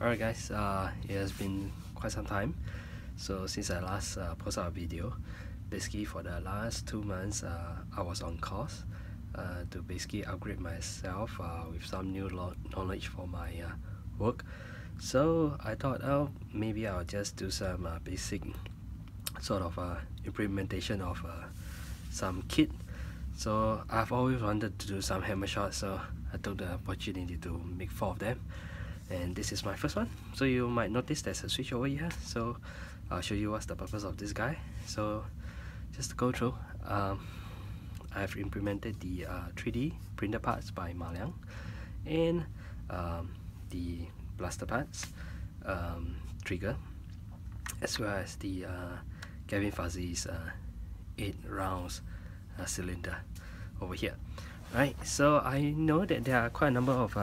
Alright guys, it has been quite some time. So since I last posted a video, basically for the last 2 months I was on course to basically upgrade myself with some new knowledge for my work. So I thought, oh, maybe I'll just do some basic sort of implementation of some kit. So I've always wanted to do some hammer shots, so I took the opportunity to make 4 of them, and this is my first one. So you might notice there's a switch over here, so I'll show you what's the purpose of this guy. So just to go through, I've implemented the 3D printer parts by Maliang, and the blaster parts, trigger, as well as the Kevin Fuzzy's 8 rounds cylinder over here. Right, so I know that there are quite a number of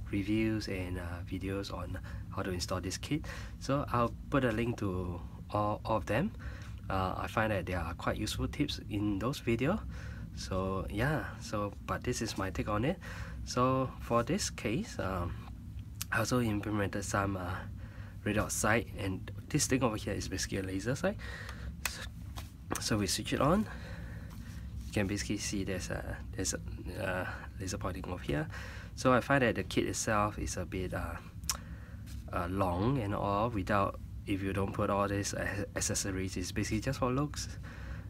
reviews and videos on how to install this kit, so I'll put a link to all of them. I find that there are quite useful tips in those videos, so yeah, but this is my take on it. So for this case, I also implemented some readout sight, and this thing over here is basically a laser sight. So we switch it on. You can basically see there's a laser pointing over here. So I find that the kit itself is a bit long and all. If you don't put all these accessories, it's basically just for looks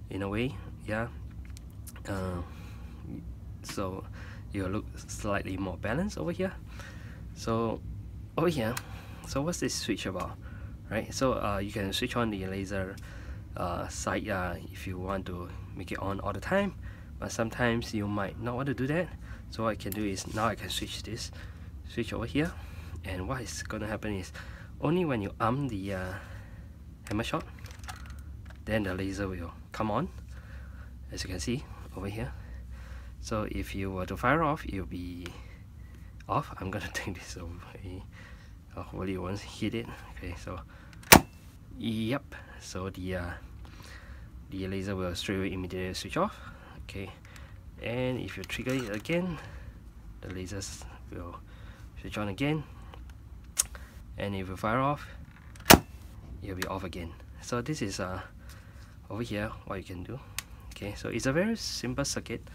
in a way, yeah. So you'll look slightly more balanced over here. So over here, so what's this switch about, right? So you can switch on the laser sight if you want to make it on all the time, but sometimes you might not want to do that. So what I can do is, now I can switch over here, and what is going to happen is, only when you arm the hammer shot, then the laser will come on, as you can see over here. So if you were to fire off, it'll be off. I'm gonna take this away. Hopefully it won't hit it. Okay, so yep, so the laser will straight away immediately switch off. Okay, and if you trigger it again, the lasers will switch on again, and if you fire off, it'll be off again. So this is over here what you can do. Okay, so it's a very simple circuit.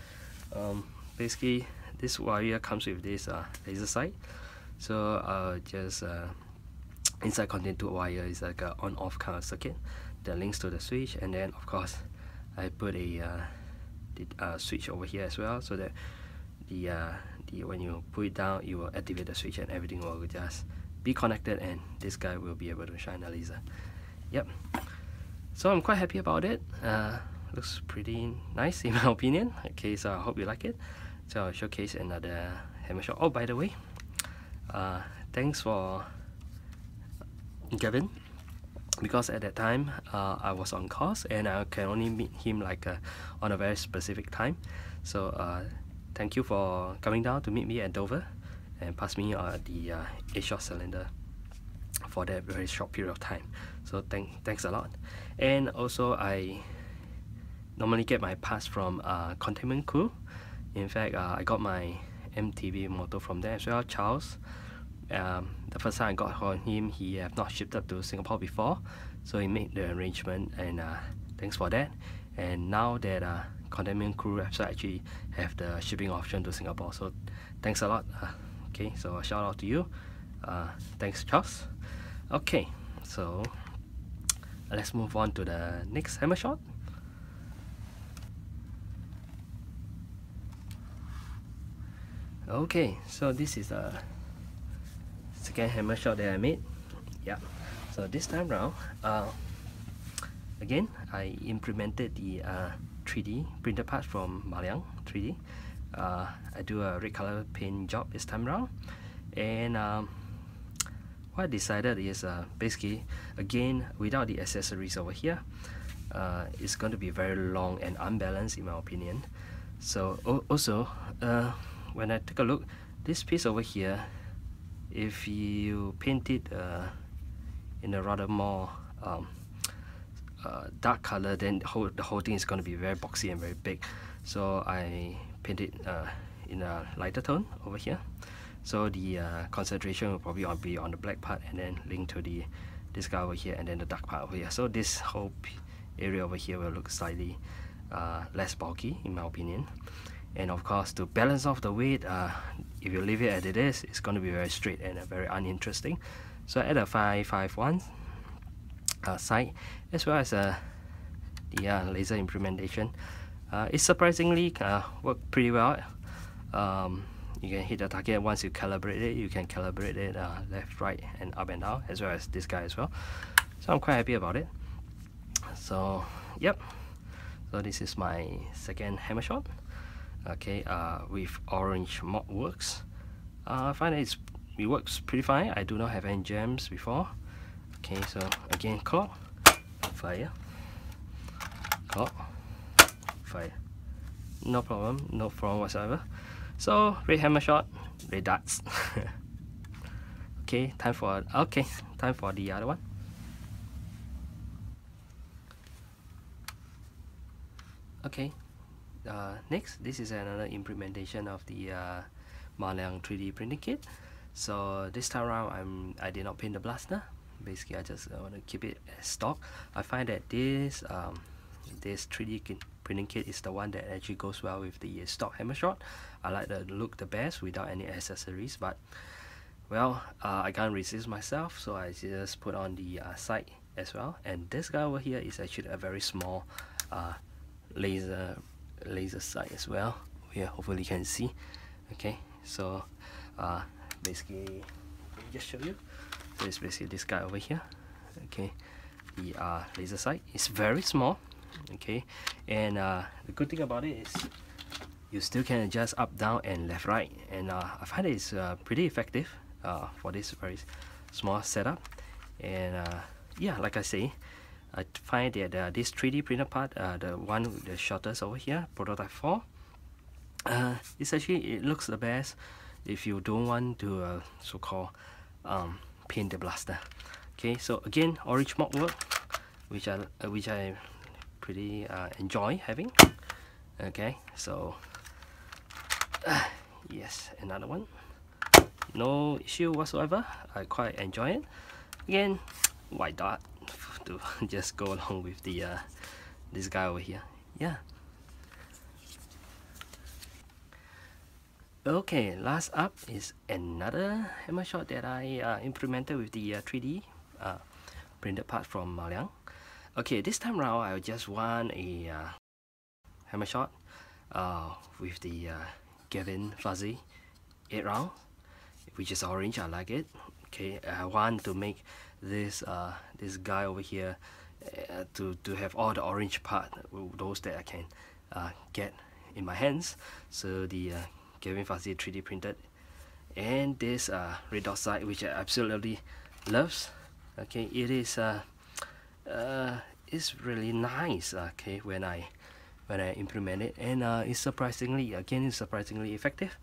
Basically this wire comes with this laser sight, so just inside contain 2 wires. Is like a on-off kind of circuit that links to the switch, and then of course I put a switch over here as well, so that the when you put it down, you will activate the switch and everything will just be connected, and this guy will be able to shine a laser. Yep, so I'm quite happy about it. Looks pretty nice in my opinion. Okay, so I hope you like it. So I'll showcase another hammer shot. Oh, by the way, thanks for Kevin, because at that time I was on course and I can only meet him like on a very specific time. So thank you for coming down to meet me at Dover and pass me the 8-shot cylinder for that very short period of time. So thanks a lot. And also I normally get my parts from Containment Crew. In fact, I got my MTB motor from there as well, Charles. The first time I got from him, he have not shipped up to Singapore before, so he made the arrangement, and thanks for that. And now that Containment Crew website actually have the shipping option to Singapore, so thanks a lot. Okay, so a shout out to you. Thanks, Charles. Okay, so let's move on to the next hammer shot. Okay, so this is the second hammer shot that I made. Yeah, so this time round, again I implemented the 3D printer parts from Maliang 3D. I do a red color paint job this time round, and what I decided is basically, again, without the accessories over here, it's going to be very long and unbalanced in my opinion. So also when I take a look, this piece over here, if you paint it in a rather more dark color, then the whole thing is going to be very boxy and very big. So I paint it in a lighter tone over here. so the concentration will probably be on the black part, and then link to this guy over here, and then the dark part over here. So this whole area over here will look slightly less bulky in my opinion. And of course, to balance off the weight, if you leave it as it is, it's going to be very straight and very uninteresting. So I add a 551 sight, as well as the laser implementation. It surprisingly worked pretty well. You can hit the target. Once you calibrate it, you can calibrate it left, right, and up and down, as well as this guy as well. So I'm quite happy about it. So yep, so this is my second hammer shot, okay, with orange mock works. I find that it works pretty fine. I do not have any jams before. Okay, so again, cock, fire, cock, fire, no problem whatsoever. So red hammer shot, red darts. Okay, time for the other one. Okay, next, this is another implementation of the Malayang 3D printing kit. So this time around, I did not paint the blaster. Basically, I just want to keep it as stock. I find that this 3D printing kit is the one that actually goes well with the stock hammer shot. I like the look the best without any accessories, but well, I can't resist myself, so I just put on the sight as well. And this guy over here is actually a very small laser sight as well. Here, hopefully you can see. Okay, so basically, let me just show you. So it's basically this guy over here. Okay, the laser sight is very small. Okay, and the good thing about it is you still can adjust up, down, and left, right, and I find it's pretty effective for this very small setup. And yeah, like I say, I find that this 3D printer part, the one with the shutters over here, prototype 4, it's actually, it looks the best if you don't want to so-called paint the blaster. Okay, so again, orange mock work, which I pretty enjoy having. Okay, so yes, another one, no issue whatsoever. I quite enjoy it. Again, white dot to just go along with the this guy over here. Yeah. Okay, last up is another hammer shot that I implemented with the 3D printed part from Malayang. Okay, this time around I just want a hammer shot with the Gavin Fuzzy 8 round, which is orange. I like it. Okay, I want to make this this guy over here to have all the orange part, those that I can get in my hands. So the Gavin Fuzzy 3D printed, and this red dot sight, which I absolutely loves. Okay, it is it's really nice. Okay, when I implement it, and it's surprisingly effective.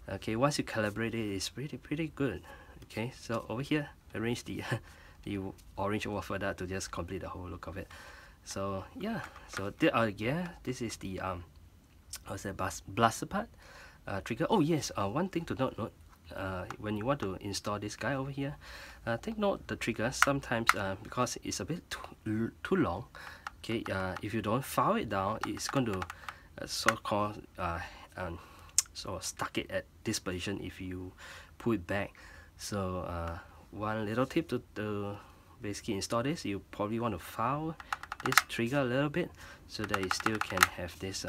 Okay, once you calibrate it, it's pretty good. Okay, so over here, arrange the the orange waffle dart to just complete the whole look of it. So yeah, so yeah, this is the what's that, blaster part trigger. Oh yes, one thing to note, when you want to install this guy over here, take note the trigger sometimes, because it's a bit too long. Okay, if you don't file it down, it's going to so-called sort of stuck it at this position if you pull it back. So one little tip to basically install this, you probably want to file this trigger a little bit so that it still can have this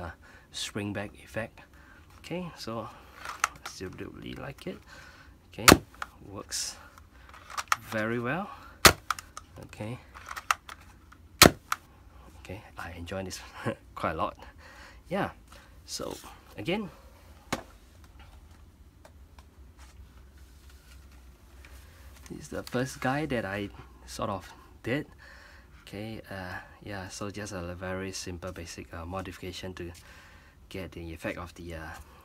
spring back effect. Okay, so I still really like it. Okay, works very well. Okay, okay, I enjoy this quite a lot. Yeah, so again, this is the first guy that I sort of did. Okay, yeah, so just a very simple basic modification to get the effect of the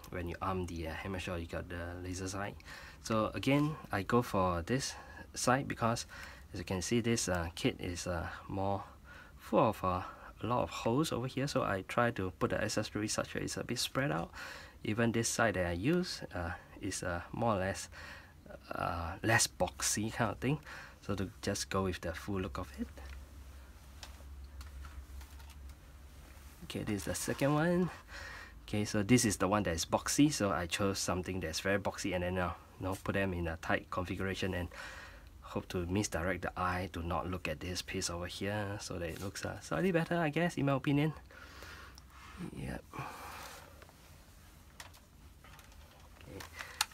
when you arm the hammer shot, you got the laser sight. So again, I go for this sight because, as you can see, this kit is more full of a lot of holes over here, so I try to put the accessory such that it's a bit spread out. Even this sight that I use is more or less less boxy kind of thing. So to just go with the full look of it. Okay, this is the second one. Okay, so this is the one that is boxy, so I chose something that's very boxy, and then put them in a tight configuration and hope to misdirect the eye to not look at this piece over here, so that it looks slightly better, I guess, in my opinion. Yep. Okay.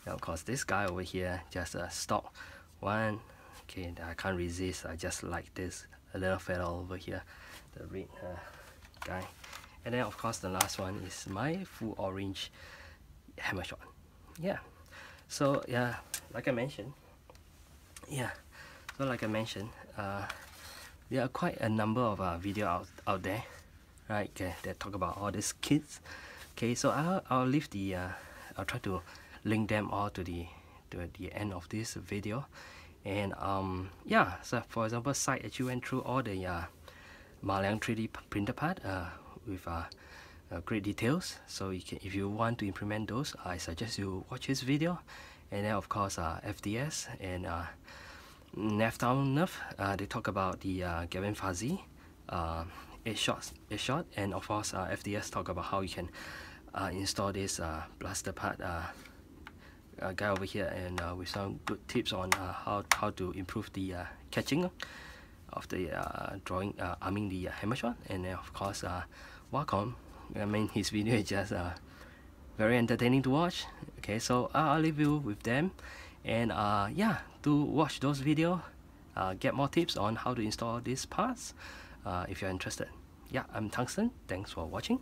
Now of course this guy over here, just a stock one. Okay, I can't resist. I just like this a little feather over here, the red guy. And then of course the last one is my full orange hammershot. Yeah. So yeah, like I mentioned. Yeah. So like I mentioned, there are quite a number of videos out there, right? Okay, that talk about all these kits. Okay, so I'll leave the I'll try to link them all to the end of this video. And yeah, so for example, site actually went through all the Malayang 3D printer part with great details. So you can, if you want to implement those, I suggest you watch this video. And then of course FDS and Neftown Nerf, they talk about the Gavin Fuzzy 8-shot, and of course FDS talk about how you can install this blaster part guy over here, and with some good tips on how to improve the catching of the arming the hammershot. And then of course Wacom, I mean his video is just very entertaining to watch. Okay, so I'll leave you with them, and yeah, to watch those videos, get more tips on how to install these parts if you're interested. Yeah, I'm Tungsten, thanks for watching.